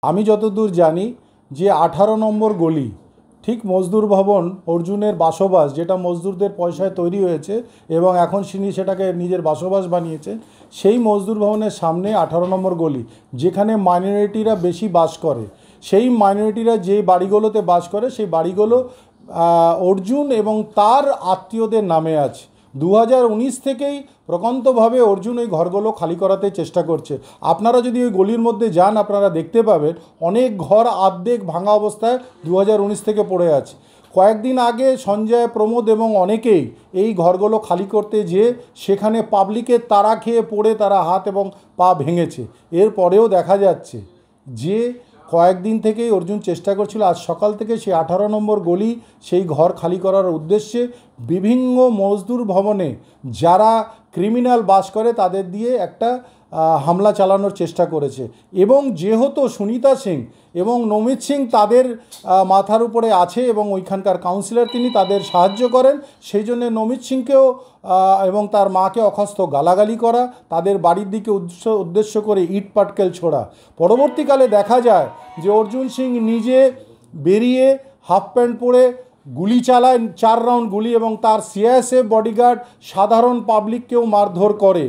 আমি যতদূর জানি যে 18 নম্বর গলি ঠিক মজদুর ভবন অর্জুনের বাসবাস, যেটা মজদুরদের পয়সায় তৈরি হয়েছে এবং এখন তিনি সেটাকে নিজের বাসবাস বানিয়েছেন, সেই মজদুর ভবনের সামনে 18 নম্বর গলি, যেখানে মাইনরিটিরা বেশি বাস করে, সেই মাইনরিটিরা যে বাড়িগুলোতে বাস করে সেই বাড়িগুলো অর্জুন এবং তার আত্মীয়দের নামে আছে। 2019 থেকেই প্রকান্তভাবে অর্জুন ওই ঘরগুলো খালি করাতে চেষ্টা করছে। আপনারা যদি ওই গলির মধ্যে যান আপনারা দেখতে পাবেন অনেক ঘর আর্ধেক ভাঙা অবস্থায় 2019 থেকে পড়ে আছে। কয়েকদিন আগে সঞ্জয়, প্রমোদ এবং অনেকেই এই ঘরগুলো খালি করতে যেয়ে সেখানে পাবলিকের তাড়া খেয়ে পড়ে তারা হাত এবং পা ভেঙেছে। এরপরেও দেখা যাচ্ছে যে কয়েকদিন থেকেই অর্জুন চেষ্টা করছিল। আজ সকাল থেকে সেই 18 নম্বর গলি সেই ঘর খালি করার উদ্দেশ্যে বিভিন্ন মজদুর ভবনে যারা ক্রিমিনাল বাস করে তাদের দিয়ে একটা হামলা চালানোর চেষ্টা করেছে। এবং যেহেতু সুনিতা সিং এবং নমিত সিং তাদের মাথার উপরে আছে এবং ওইখানকার কাউন্সিলর, তিনি তাদের সাহায্য করেন, সেই জন্য নমিত সিংকেও এবং তার মাকে অখস্ত গালাগালি করা, তাদের বাড়ির দিকে উদ্দেশ্য করে ইট পাটকেল ছোড়া। পরবর্তীকালে দেখা যায় যে অর্জুন সিং নিজে বেরিয়ে হাফ প্যান্ট পরে গুলি চালায়, 4 রাউন্ড গুলি, এবং তার সিআইএসএফ বডিগার্ড সাধারণ পাবলিককেও মারধর করে।